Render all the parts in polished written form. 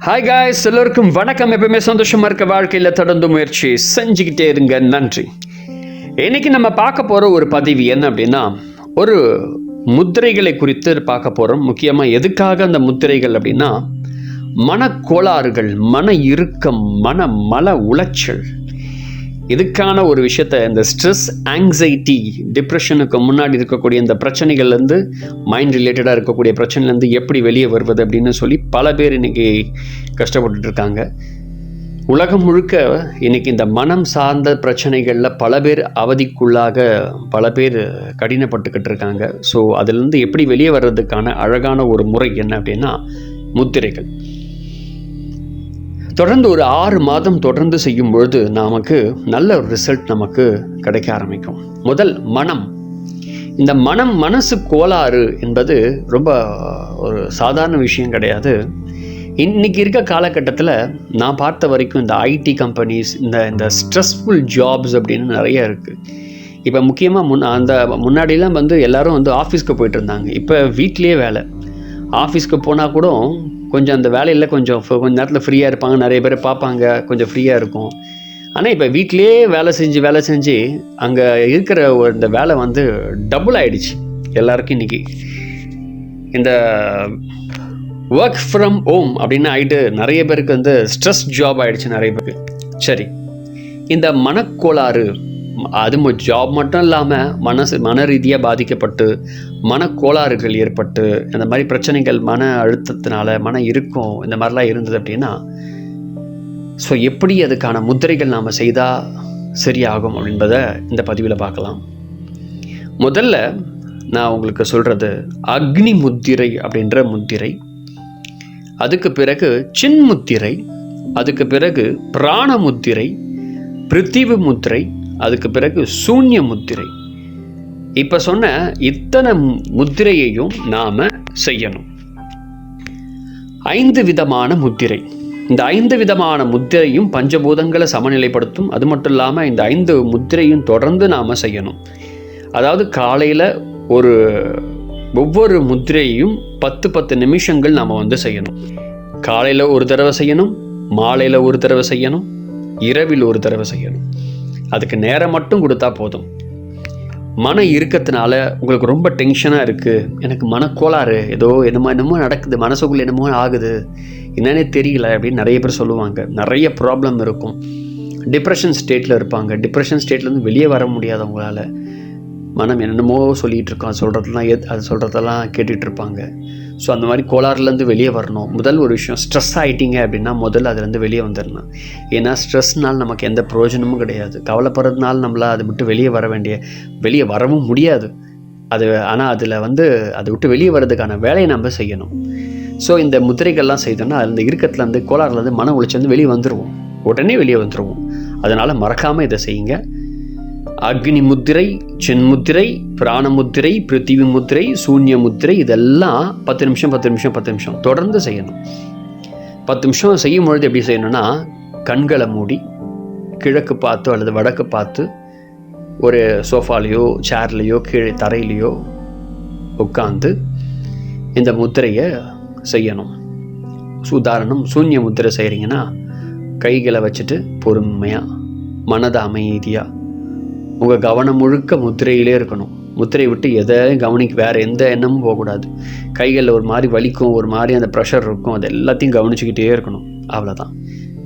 Hi guys, எல்லோருக்கும் வணக்கம். எப்பவுமே சந்தோஷமாக இருக்க வாழ்க்கையில் தொடர்ந்து முயற்சி செஞ்சுக்கிட்டே இருங்க. நன்றி. இன்னைக்கு நம்ம பார்க்க போகிற ஒரு பதிவு என்ன அப்படின்னா, ஒரு முத்திரைகளை குறித்து பார்க்க போகிறோம். முக்கியமாக எதுக்காக அந்த முத்திரைகள் அப்படின்னா, மனக்கோளாறுகள், மன இறுக்கம், மன உளைச்சல், இதுக்கான ஒரு விஷயத்த, இந்த ஸ்ட்ரெஸ், ஆங்ஸைட்டி, டிப்ரெஷனுக்கு முன்னாடி இருக்கக்கூடிய இந்த பிரச்சனைகள்லேருந்து, மைண்ட் ரிலேட்டடாக இருக்கக்கூடிய பிரச்சனைலேருந்து எப்படி வெளியே வருவது அப்படின்னு சொல்லி பல பேர் இன்றைக்கி கஷ்டப்பட்டுருக்காங்க. உலகம் முழுக்க இன்றைக்கி இந்த மனம் சார்ந்த பிரச்சனைகளில் பல பேர் அவதிக்குள்ளாக, பல பேர் கடினப்பட்டுக்கிட்டு இருக்காங்க. ஸோ அதிலிருந்து எப்படி வெளியே வர்றதுக்கான அழகான ஒரு முறை என்ன அப்படின்னா, முத்திரைகள். தொடர்ந்து ஒரு 6 மாதம் தொடர்ந்து செய்யும் பொழுது நமக்கு நல்ல ஒரு ரிசல்ட் நமக்கு கிடைக்க ஆரம்பிக்கும். முதல் மனம். இந்த மனசு கோளாறு என்பது ரொம்ப ஒரு சாதாரண விஷயம் கிடையாது. இன்றைக்கி இருக்க காலகட்டத்தில் நான் பார்த்த வரைக்கும் இந்த ஐடி கம்பெனிஸ், இந்த ஸ்ட்ரெஸ்ஃபுல் ஜாப்ஸ் அப்படின்னு நிறைய இருக்குது. இப்போ முக்கியமாக முன்னாடிலாம் எல்லோரும் ஆஃபீஸ்க்கு போயிட்டு இருந்தாங்க. இப்போ வீட்லேயே வேலை. ஆஃபீஸ்க்கு போனால் கூட கொஞ்சம் அந்த வேலையில் கொஞ்சம் நேரத்தில் ஃப்ரீயாக இருப்பாங்க, நிறைய பேர் பார்ப்பாங்க, கொஞ்சம் ஃப்ரீயாக இருக்கும். ஆனால் இப்போ வீட்டிலே வேலை செஞ்சு அங்கே இருக்கிற இந்த வேலை டபுள் ஆகிடுச்சு எல்லாருக்கும். இன்றைக்கி இந்த ஒர்க் ஃப்ரம் ஹோம் அப்படின்னு ஆகிட்டு நிறைய பேருக்கு ஸ்ட்ரெஸ் ஜாப் ஆகிடுச்சு நிறைய பேருக்கு. சரி, இந்த மனக்கோளாறு, அது ஜாப் மட்டும் இல்லாமல் மன ரீதியாக பாதிக்கப்பட்டு மனக்கோளாறுகள் ஏற்பட்டு இந்த மாதிரி பிரச்சனைகள், மன அழுத்தத்தினால, மன இறுக்கம், இந்த மாதிரிலாம் இருந்தது அப்படின்னா, ஸோ எப்படி அதுக்கான முத்திரைகள் நாம் செய்தால் சரியாகும் அப்படின்றத இந்த பதிவில் பார்க்கலாம். முதல்ல நான் உங்களுக்கு சொல்கிறது அக்னி முத்திரை அப்படின்ற முத்திரை, அதுக்கு பிறகு சின் முத்திரை, அதுக்கு பிறகு பிராண முத்திரை, பிருத்திவி முத்திரை, அதுக்கு பிறகு சூன்ய முத்திரை. இப்போ சொன்ன இத்தனை முத்திரையையும் நாம் செய்யணும். 5 விதமான முத்திரை. இந்த 5 விதமான முத்திரையும் பஞ்சபூதங்களை சமநிலைப்படுத்தும். அது மட்டும் இல்லாமல் இந்த 5 முத்திரையும் தொடர்ந்து நாம் செய்யணும். அதாவது காலையில் ஒவ்வொரு முத்திரையும் 10 நிமிஷங்கள் நாம் செய்யணும். காலையில் ஒரு தடவை செய்யணும், மாலையில் ஒரு தடவை செய்யணும், இரவில் ஒரு தடவை செய்யணும். அதுக்கு நேரம் மட்டும் கொடுத்தா போதும். மன இறுக்கத்தினால உங்களுக்கு ரொம்ப டென்ஷனாக இருக்குது, எனக்கு மனக்கோளாறு, என்னமோ நடக்குது, மனசுக்குள்ளே என்னமோ ஆகுது, என்னன்னே தெரியல அப்படின்னு நிறைய பேர் சொல்லுவாங்க. நிறைய ப்ராப்ளம் இருக்கும். டிப்ரெஷன் ஸ்டேட்டில் இருப்பாங்க. டிப்ரெஷன் ஸ்டேட்லேருந்து வெளியே வர முடியாது அவங்களால. மனம் என்னென்னமோ சொல்லிகிட்டு இருக்கோம், அது சொல்கிறதெல்லாம் கேட்டுட்ருப்பாங்க. ஸோ அந்த மாதிரி கோளாறுலேருந்து வெளியே வரணும். முதல் ஒரு விஷயம், ஸ்ட்ரெஸ் ஆகிட்டீங்க அப்படின்னா முதல்ல அதுலேருந்து வெளியே வந்துடணும். ஏன்னா ஸ்ட்ரெஸ்னால் நமக்கு எந்த பிரயோஜனமும் கிடையாது. கவலைப்படுறதுனால நம்மளால் அதை விட்டு வெளியே வரவும் முடியாது. ஆனால் அதை விட்டு வெளியே வர்றதுக்கான வேலையை நம்ம செய்யணும். ஸோ இந்த முத்திரைகள்லாம் செய்தோன்னா அந்த இறுக்கத்துலேருந்து, கோளாறுலேருந்து, மன உளைச்சல் வெளியே வந்துடுவோம், உடனே வெளியே வந்துடுவோம். அதனால் மறக்காமல் இதை செய்யுங்க. அக்னி முத்திரை, சின் முத்திரை, பிராண முத்திரை, பிருத்திவி முத்திரை, சூன்ய முத்திரை, இதெல்லாம் 10 நிமிஷம் தொடர்ந்து செய்யணும். 10 நிமிஷம் செய்யும் பொழுது எப்படி செய்யணும்னா, கண்களை மூடி கிழக்கு பார்த்து அல்லது வடக்கு பார்த்து ஒரு சோஃபாலேயோ சேர்லேயோ கீழே தரையிலையோ உட்காந்து இந்த முத்திரையை செய்யணும். உதாரணம், சூன்ய முத்திரை செய்கிறீங்கன்னா கைகளை வச்சுட்டு பொறுமையாக, மனதை அமைதியாக, உங்கள் கவனம் முழுக்க முத்திரையிலே இருக்கணும். முத்திரையை விட்டு எதையும் வேறு எந்த எண்ணமும் போகக்கூடாது. கைகளில் ஒரு மாதிரி வலிக்கும், ஒரு மாதிரி அந்த ப்ரெஷர் இருக்கும், அது எல்லாத்தையும் கவனிச்சுக்கிட்டே இருக்கணும். அவ்வளோதான்,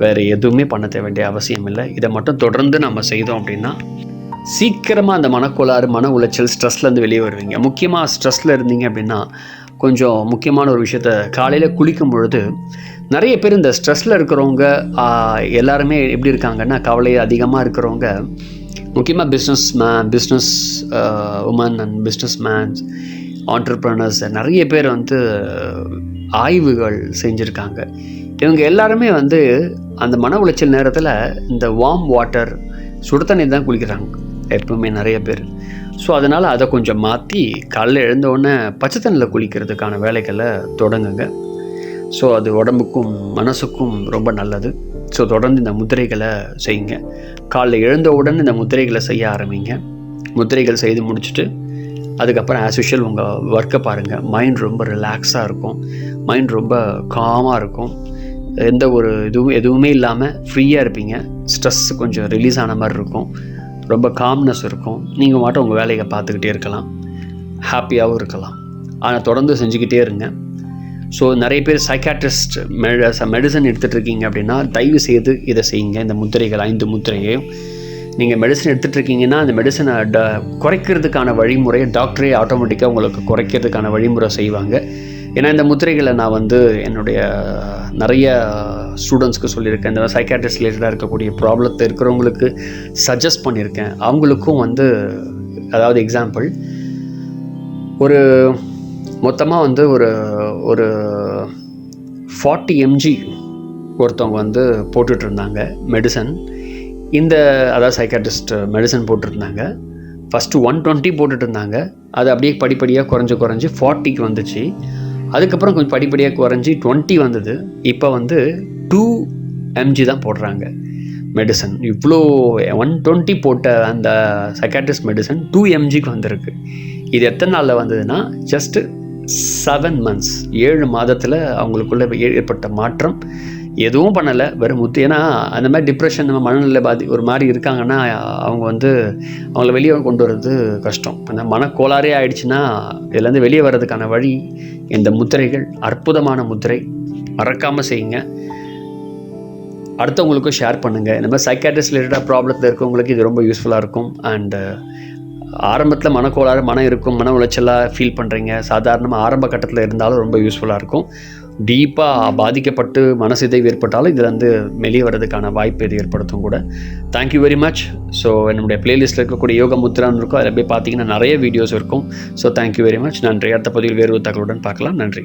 வேறு எதுவுமே பண்ண வேண்டிய அவசியம் இல்லை. இதை மட்டும் தொடர்ந்து நம்ம செய்தோம் அப்படின்னா சீக்கிரமாக அந்த மனக்கோளாறு, மன உளைச்சல், ஸ்ட்ரெஸ்லேருந்து வெளியே வருவீங்க. முக்கியமாக ஸ்ட்ரெஸ்ஸில் இருந்தீங்க அப்படின்னா கொஞ்சம் முக்கியமான ஒரு விஷயத்த, காலையில் குளிக்கும் பொழுது நிறைய பேர் இந்த ஸ்ட்ரெஸ்ஸில் இருக்கிறவங்க எல்லாருமே எப்படி இருக்காங்கன்னா, கவலை அதிகமாக இருக்கிறவங்க, முக்கியமாக business woman and business mans, entrepreneurs, நிறைய பேர் ஆய்வுகள் செஞ்சுருக்காங்க. இவங்க எல்லாருமே அந்த மன உளைச்சல் நேரத்தில் இந்த வார்ம் வாட்டர், சுடு தண்ணி தான் குளிக்கிறாங்க எப்பவுமே நிறைய பேர். ஸோ அதனால் அதை கொஞ்சம் மாற்றி காலையில் எழுந்தவுடனே பச்சை தண்ணியில் குளிக்கிறதுக்கான வேலைகளை தொடங்குங்க. ஸோ அது உடம்புக்கும் மனசுக்கும் ரொம்ப நல்லது. ஸோ தொடர்ந்து இந்த முத்திரைகளை செய்யுங்க. காலையில் எழுந்தவுடன் இந்த முத்திரைகளை செய்ய ஆரம்பிங்க. முத்திரைகள் செய்து முடிச்சுட்டு அதுக்கப்புறம் ஆஸ் யூஷுவல் உங்கள் ஒர்க்கை பாருங்கள். மைண்ட் ரொம்ப ரிலாக்ஸாக இருக்கும், மைண்ட் ரொம்ப காமாக இருக்கும். எந்த ஒரு எதுவுமே இல்லாமல் ஃப்ரீயாக இருப்பீங்க. ஸ்ட்ரெஸ் கொஞ்சம் ரிலீஸ் ஆன மாதிரி இருக்கும், ரொம்ப காம்னஸ் இருக்கும். நீங்கள் மட்டும் உங்கள் வேலையை பார்த்துக்கிட்டே இருக்கலாம், ஹாப்பியாகவும் இருக்கலாம். ஆனால் தொடர்ந்து செஞ்சுக்கிட்டே இருங்க. ஸோ நிறைய பேர் சைக்காட்ரிஸ்ட் மெடிசன் எடுத்துகிட்டு இருக்கீங்க அப்படின்னா தயவு செய்து இதை செய்யுங்க. இந்த முத்திரைகள் 5 முத்திரையையும் நீங்கள் மெடிசன் எடுத்துகிட்டு இருக்கீங்கன்னா அந்த மெடிசனை குறைக்கிறதுக்கான வழிமுறையை டாக்டரே ஆட்டோமேட்டிக்காக உங்களுக்கு குறைக்கிறதுக்கான வழிமுறை செய்வாங்க. ஏன்னா இந்த முத்திரைகளை நான் வந்து என்னுடைய நிறைய ஸ்டூடெண்ட்ஸ்க்கு சொல்லியிருக்கேன். இந்த சைக்காட்ரிஸ்ட் ரிலேட்டடாக இருக்கக்கூடிய ப்ராப்ளத்தை இருக்கிறவங்களுக்கு சஜஸ்ட் பண்ணியிருக்கேன். அவங்களுக்கும் வந்து அதாவது எக்ஸாம்பிள் ஒரு மொத்தமாக வந்து ஒரு 40 mg ஒருத்தவங்க வந்து போட்டுட்ருந்தாங்க மெடிசன். அதாவது சைக்காட்ரிஸ்ட் மெடிசன் போட்டிருந்தாங்க. ஃபஸ்ட்டு 120 போட்டுட்டு இருந்தாங்க. அது அப்படியே படிப்படியாக குறைஞ்சி 40க்கு வந்துச்சு. அதுக்கப்புறம் கொஞ்சம் படிப்படியாக குறைஞ்சி 20 வந்தது. இப்போ வந்து 2 mg தான் போடுறாங்க மெடிசன். இவ்வளோ 120 போட்ட அந்த சைக்காட்ரிஸ்ட் மெடிசன் 2 mgக்கு வந்திருக்கு. இது எத்தனை நாளில் வந்ததுன்னா ஜஸ்ட்டு 7 months, 7 மாதத்தில் அவங்களுக்குள்ள ஏற்பட்ட மாற்றம். எதுவும் பண்ணலை, வெறும் ஏன்னா அந்த மாதிரி டிப்ரெஷன், நம்ம மனநிலை ஒரு மாதிரி இருக்காங்கன்னா அவங்க வந்து அவங்கள வெளியே கொண்டு வர்றது கஷ்டம். அந்த மனக்கோளாறே ஆயிடுச்சுன்னா இதுலேருந்து வெளியே வர்றதுக்கான வழி இந்த முத்திரைகள். அற்புதமான முத்திரை, மறக்காமல் செய்யுங்க. அடுத்தவங்களுக்கும் ஷேர் பண்ணுங்கள். இந்த மாதிரி சைக்காட்ரிஸ்ட் ரிலேட்டடாக ப்ராப்ளத்தில் இருக்கவங்களுக்கு இது ரொம்ப யூஸ்ஃபுல்லாக இருக்கும். அண்டு ஆரம்பத்தில் மனக்கோளாறு இருக்கும், மன உளைச்சலாக ஃபீல் பண்ணுறீங்க, சாதாரணமாக ஆரம்ப கட்டத்தில் இருந்தாலும் ரொம்ப யூஸ்ஃபுல்லாக இருக்கும். டீப்பாக பாதிக்கப்பட்டு மனசிதைவு ஏற்பட்டாலும் இதில் வந்து வெளியே வர்றதுக்கான வாய்ப்பு இது ஏற்படுத்தும் கூட. Thank you very much. ஸோ என்னுடைய பிளேலிஸ்ட்டில் இருக்கக்கூடிய யோக முத்ரான்னு இருக்கும், அதில் போய் பார்த்தீங்கன்னா நிறைய வீடியோஸ் இருக்கும். So thank you very much. நன்றி. அடுத்த பதிவில் வேறு தகவலுடன் பார்க்கலாம். நன்றி.